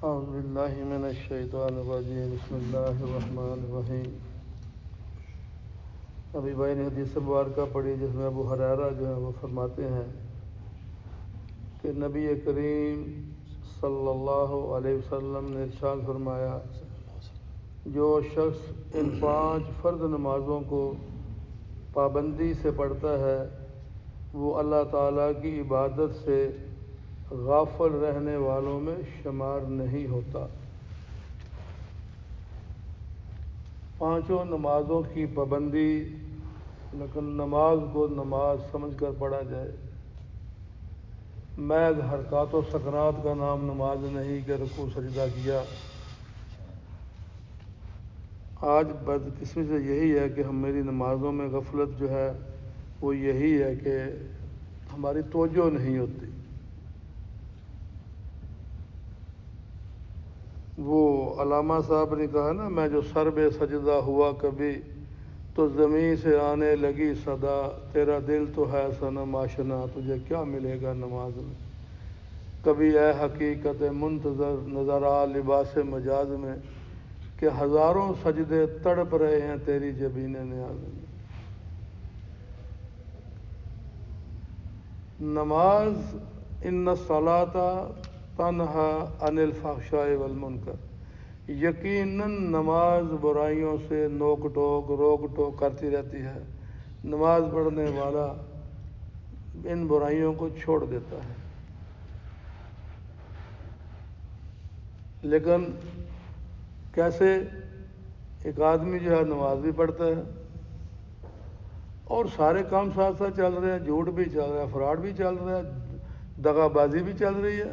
اعوذ باللہ من الشیطان الرجیم بسم اللہ الرحمن الرحیم۔ ابھی بھائی نے حدیث مبارکہ پڑھی جس میں ابو ہریرہ جو ہے وہ فرماتے ہیں کہ نبی کریم صلی اللہ علیہ وسلم نے ارشاد فرمایا، جو شخص ان 5 فرض نمازوں کو پابندی سے پڑھتا ہے وہ اللہ تعالیٰ کی عبادت سے غافل رہنے والوں میں شمار نہیں ہوتا۔ 5 نمازوں کی پابندی، لیکن نماز کو نماز سمجھ کر پڑھا جائے، محض حرکات و سکنات کا نام نماز نہیں کہ رکوع سجدہ کیا۔ آج بدقسمتی سے یہی ہے کہ میری نمازوں میں غفلت جو ہے وہ یہی ہے کہ ہماری توجہ نہیں ہوتی۔ وہ علامہ صاحب نے کہا نا، میں جو سر بے سجدہ ہوا کبھی تو زمین سے آنے لگی صدا، تیرا دل تو ہے صنم آشنا، تجھے کیا ملے گا نماز میں۔ کبھی اے حقیقت منتظر نظر آ لباس مجاز میں، کہ ہزاروں سجدے تڑپ رہے ہیں تیری جبین نیاز میں۔ نماز ان الصلاۃ تنہا عن الفحشاء والمنکر، یقیناً نماز برائیوں سے نوک ٹوک روک ٹوک کرتی رہتی ہے۔ نماز پڑھنے والا ان برائیوں کو چھوڑ دیتا ہے۔ لیکن کیسے؟ ایک آدمی جو ہے نماز بھی پڑھتا ہے اور سارے کام ساتھ ساتھ چل رہے ہیں، جھوٹ بھی چل رہا ہے، فراڈ بھی چل رہا ہے، دغا بازی بھی چل رہی ہے،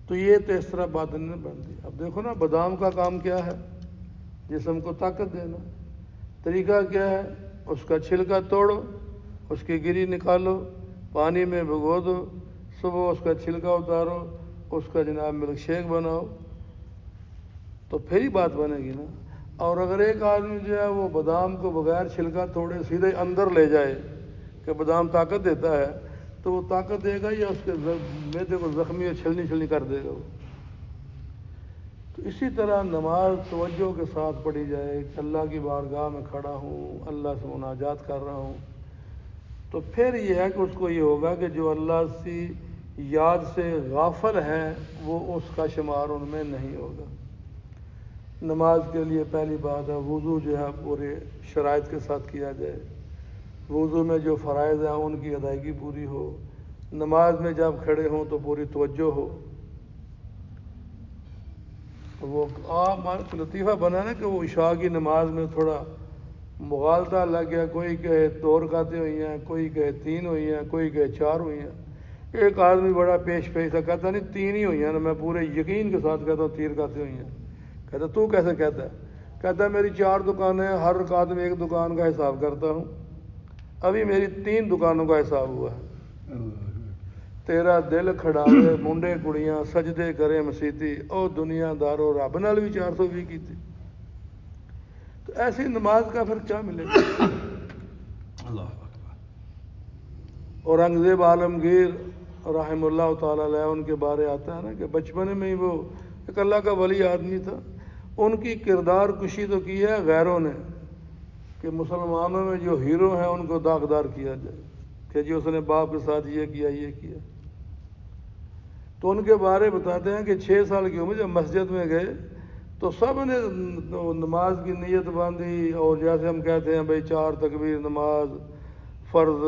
تو یہ تو اس طرح بات نہیں بنتی۔ اب دیکھو نا، بادام کا کام کیا ہے؟ جسم کو طاقت دینا۔ طریقہ کیا ہے؟ اس کا چھلکا توڑو، اس کی گری نکالو، پانی میں بھگو دو، صبح اس کا چھلکا اتارو، اس کا جناب ملک شیک بناؤ، تو پھر ہی بات بنے گی نا۔ اور اگر ایک آدمی جو ہے وہ بادام کو بغیر چھلکا توڑے سیدھے اندر لے جائے کہ بادام طاقت دیتا ہے، تو وہ طاقت دے گا یا اس کے معدے کو زخمی اور چھلنی کر دے گا وہ۔ تو اسی طرح نماز توجہ کے ساتھ پڑھی جائے کہ اللہ کی بارگاہ میں کھڑا ہوں، اللہ سے مناجات کر رہا ہوں، تو پھر یہ ہے کہ اس کو یہ ہوگا کہ جو اللہ کی یاد سے غافل ہے وہ اس کا شمار ان میں نہیں ہوگا۔ نماز کے لیے پہلی بات ہے وضو جو ہے پورے شرائط کے ساتھ کیا جائے۔ وضو میں جو فرائض ہیں ان کی ادائیگی پوری ہو۔ نماز میں جب کھڑے ہوں تو پوری توجہ ہو۔ وہ لطیفہ بنا نا کہ وہ عشاء کی نماز میں تھوڑا مغالطہ لگ گیا، کوئی کہے 2 رکعتیں ہوئی ہیں، کوئی کہے 3 ہوئی ہیں، کوئی کہے 4 ہوئی ہیں۔ ایک آدمی بڑا پیش تھا، کہتا نہیں 3 ہی ہوئی ہیں، میں پورے یقین کے ساتھ کہتا ہوں 3 رکعتیں ہوئی ہیں۔ کہتا تو کیسے کہتا ہے؟ کہتا ہے میری 4 دکانیں ہیں، ہر رکعت میں 1 دکان کا حساب کرتا ہوں، ابھی میری 3 دکانوں کا حساب ہوا ہے۔ تیرا دل کھڑاوے منڈے کڑیاں سجدے کرے مسیتی، او دنیا دارو رب نال بھی 420 کی تھی۔ تو ایسی نماز کا پھر کیا ملے گا؟ اللہ اکبر۔ اورنگزیب عالمگیر رحم اللہ تعالیٰ علیہ، ان کے بارے آتا ہے نا کہ بچپن میں ہی وہ ایک اللہ کا ولی آدمی تھا، ان کی کردار کشی تو کی ہے غیروں نے کہ مسلمانوں میں جو ہیرو ہیں ان کو داغدار کیا جائے کہ جی اس نے باپ کے ساتھ یہ کیا یہ کیا۔ تو ان کے بارے بتاتے ہیں کہ 6 سال کی عمر جب مسجد میں گئے تو سب نے نماز کی نیت باندھی، اور جیسے ہم کہتے ہیں بھائی 4 تکبیر نماز فرض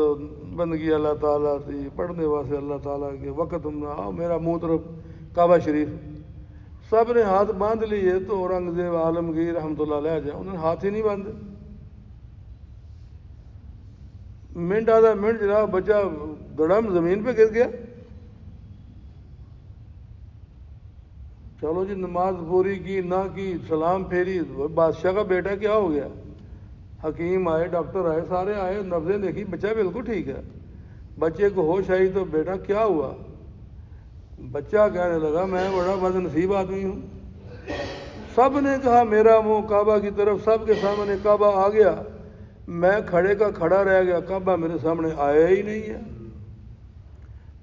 بندگی اللہ تعالیٰ تھی، پڑھنے واسطے اللہ تعالیٰ کے وقت آؤ میرا منہ طرف کعبہ شریف، سب نے ہاتھ باندھ لیے تو اورنگزیب عالمگیر رحمۃ اللہ علیہ جائے انہوں نے ہاتھ ہی نہیں باندھے۔ منٹ آدھا منٹ جناب بچہ دڑم زمین پہ گر گیا۔ چلو جی نماز پوری کی نہ کی، سلام پھیری، بادشاہ کا بیٹا کیا ہو گیا؟ حکیم آئے، ڈاکٹر آئے، سارے آئے، نبضیں دیکھی، بچہ بالکل ٹھیک ہے۔ بچے کو ہوش آئی تو بیٹا کیا ہوا؟ بچہ کہنے لگا میں بڑا بد نصیب آدمی ہوں، سب نے کہا میرا منہ کعبہ کی طرف، سب کے سامنے کعبہ آ گیا، میں کھڑے کا کھڑا رہ گیا، کعبہ میرے سامنے آیا ہی نہیں ہے۔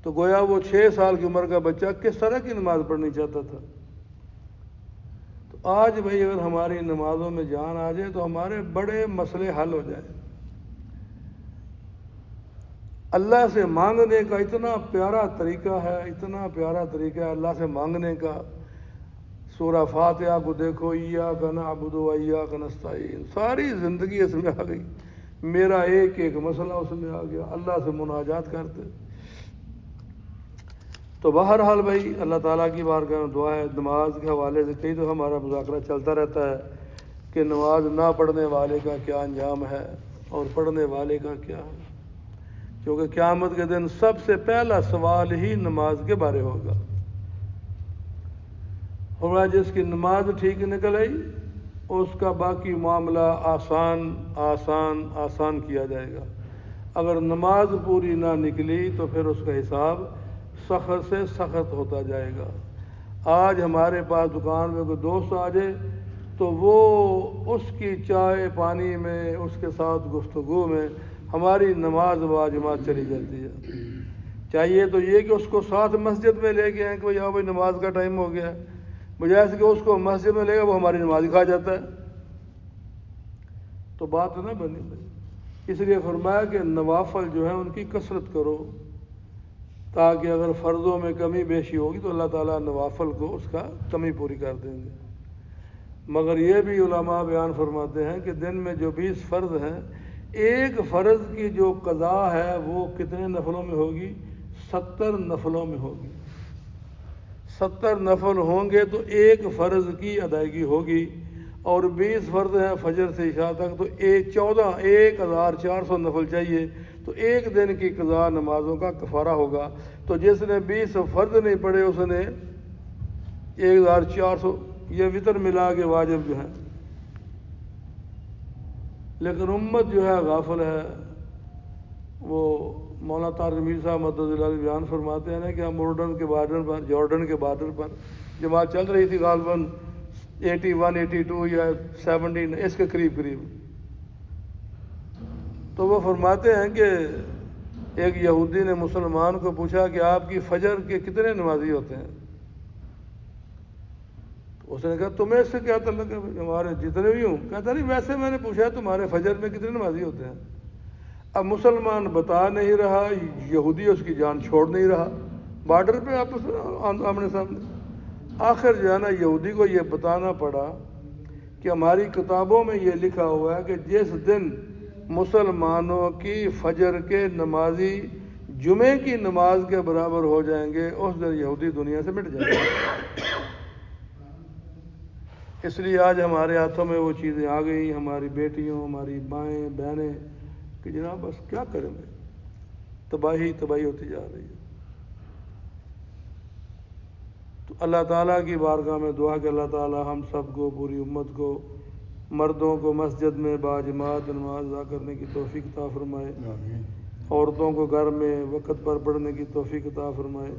تو گویا وہ 6 سال کی عمر کا بچہ کس طرح کی نماز پڑھنی چاہتا تھا. تو آج بھائی اگر ہماری نمازوں میں جان آ جائے تو ہمارے بڑے مسئلے حل ہو جائیں. اللہ سے مانگنے کا اتنا پیارا طریقہ ہے، اتنا پیارا طریقہ ہے اللہ سے مانگنے کا. سورہ فاتحہ کو دیکھو، ایاک نعبد و ایاک نستعین، ساری زندگی اس میں آ گئی. میرا ایک ایک مسئلہ اس میں آ گیا، اللہ سے مناجات کرتے. تو بہرحال بھائی اللہ تعالیٰ کی بارگاہ میں دعا ہے. نماز کے حوالے سے کئی تو ہمارا مذاکرہ چلتا رہتا ہے کہ نماز نہ پڑھنے والے کا کیا انجام ہے اور پڑھنے والے کا کیا ہے، کیونکہ قیامت کے دن سب سے پہلا سوال ہی نماز کے بارے ہوگا. اور جس کی نماز ٹھیک نکل آئی اس کا باقی معاملہ آسان آسان آسان کیا جائے گا. اگر نماز پوری نہ نکلی تو پھر اس کا حساب سخت سے سخت ہوتا جائے گا. آج ہمارے پاس دکان میں کوئی دوست آ جائے تو وہ اس کی چائے پانی میں، اس کے ساتھ گفتگو میں ہماری نماز واجبات چلی جاتی ہے. چاہیے تو یہ کہ اس کو ساتھ مسجد میں لے کے آئیں کہ بھائی بھائی نماز کا ٹائم ہو گیا ہے، بجائے سے کہ اس کو مسجد میں لے گا وہ ہماری نماز کھا جاتا ہے. تو بات نہ بنی بھائی. اس لیے فرمایا کہ نوافل جو ہیں ان کی کثرت کرو، تاکہ اگر فرضوں میں کمی بیشی ہوگی تو اللہ تعالیٰ نوافل کو اس کا کمی پوری کر دیں گے. مگر یہ بھی علماء بیان فرماتے ہیں کہ دن میں جو 20 فرض ہیں، ایک فرض کی جو قضا ہے وہ کتنے نفلوں میں ہوگی؟ 70 نفلوں میں ہوگی. 70 نفل ہوں گے تو ایک فرض کی ادائیگی ہوگی، اور 20 فرض ہیں فجر سے عشاء تک تو 1400 نفل چاہیے. تو ایک دن کی قضا نمازوں کا کفارہ ہوگا. تو جس نے 20 فرض نہیں پڑھے اس نے 1400 یہ وطر ملا کے واجب جو ہیں. لیکن امت جو ہے غافل ہے. وہ مولانا طارق میر صاحب مدد اللہ علیہ بیان فرماتے ہیں کہ ہم جارڈن کے بارڈر پر جماعت چل رہی تھی غالباً 81 82 یا 17 اس کے قریب. تو وہ فرماتے ہیں کہ ایک یہودی نے مسلمان کو پوچھا کہ آپ کی فجر کے کتنے نمازی ہوتے ہیں؟ تو اس نے کہا تمہیں اس سے کیا تعلق ہے؟ ہمارے جتنے بھی ہوں. کہتا نہیں ویسے میں نے پوچھا تمہارے فجر میں کتنے نمازی ہوتے ہیں. اب مسلمان بتا نہیں رہا، یہودی اس کی جان چھوڑ نہیں رہا، بارڈر پہ آپس میں آمنے سامنے. آخر جو ہے نا یہودی کو یہ بتانا پڑا کہ ہماری کتابوں میں یہ لکھا ہوا ہے کہ جس دن مسلمانوں کی فجر کے نمازی جمعے کی نماز کے برابر ہو جائیں گے اس دن یہودی دنیا سے مٹ جائیں گے. اس لیے آج ہمارے ہاتھوں میں وہ چیزیں آ گئی، ہماری بیٹیوں، ہماری مائیں بہنیں، کہ جناب بس کیا کریں گے، تباہی ہوتی جا رہی ہے. تو اللہ تعالیٰ کی بارگاہ میں دعا کہ اللہ تعالیٰ ہم سب کو، پوری امت کو، مردوں کو مسجد میں باجماعت نماز ادا کرنے کی توفیق عطا فرمائے، عورتوں کو گھر میں وقت پر پڑھنے کی توفیق عطا فرمائے.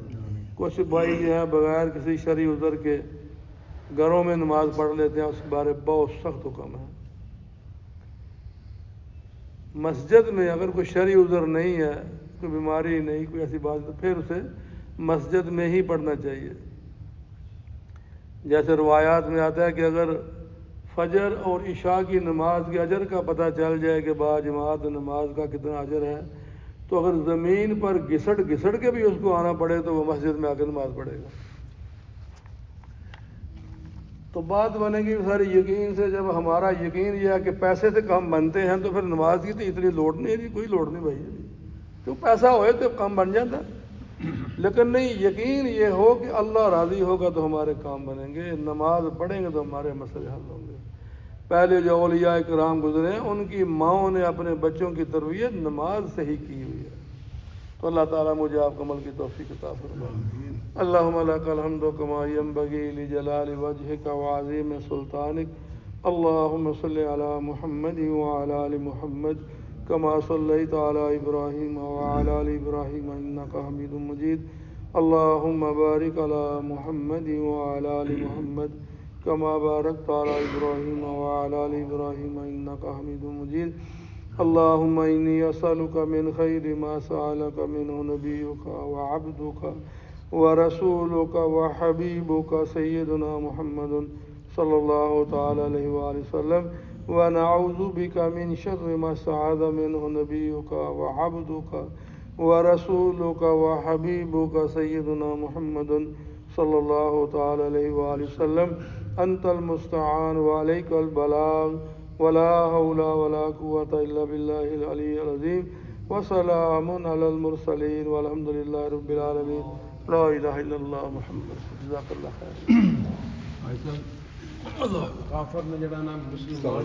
کچھ بھائی جو ہیں بغیر کسی شرعی عذر کے گھروں میں نماز پڑھ لیتے ہیں، اس کے بارے بہت سخت حکم ہے. مسجد میں اگر کوئی شرعی عذر نہیں ہے، کوئی بیماری نہیں، کوئی ایسی بات، تو پھر اسے مسجد میں ہی پڑھنا چاہیے. جیسے روایات میں آتا ہے کہ اگر فجر اور عشاء کی نماز کے اجر کا پتہ چل جائے کہ باجماعت نماز کا کتنا اجر ہے، تو اگر زمین پر گھسڑ کے بھی اس کو آنا پڑے تو وہ مسجد میں آ کے نماز پڑھے گا. تو بات بنے گی ساری یقین سے. جب ہمارا یقین یہ ہے کہ پیسے سے کام بنتے ہیں تو پھر نماز کی تو اتنی لوڑ نہیں ہے، کوئی لوڑ نہیں بھائی. تو پیسہ ہوئے تو کام بن جاتا، لیکن نہیں، یقین یہ ہو کہ اللہ راضی ہوگا تو ہمارے کام بنیں گے، نماز پڑھیں گے تو ہمارے مسئلے حل ہوں گے. پہلے جو اولیاء کرام گزرے ہیں ان کی ماؤں نے اپنے بچوں کی تربیت نماز سے ہی کی ہوئی ہے. تو اللہ تعالیٰ مجھے آپ کو عمل کی توفیق عطا فرمائے. اللہم لک الحمد کما ینبغی لجلال وجہک وعظیم سلطانک. اللہم صلی علی محمد وعلی آل محمد کما صلیت علی ابراہیم وعلی آل ابراہیم انک حمید مجید. اللہم بارک علی محمد وعلی آل محمد کما بارکت علی ابراہیم وعلی آل ابراہیم انک حمید مجید. اللهم إني أسألك من خير ما سألك منه نبيك وعبدك ورسولك وحبيبك سيدنا محمد صلى الله تعالى عليه وآله وسلم، ونعوذ بك من شر ما استعاذ منه نبيك وعبدك ورسولك وحبيبك سيدنا محمد صلى الله تعالى عليه وآله وسلم. أنت المستعان وعليك البلاغ، ولا حول ولا قوة إلا بالله العلي العظيم. وسلام على المرسلين والحمد لله رب العالمين. لا إله إلا الله محمد رسول الله. جزاک اللہ خیر. اللہ کافر نے جڑا نا مسلمان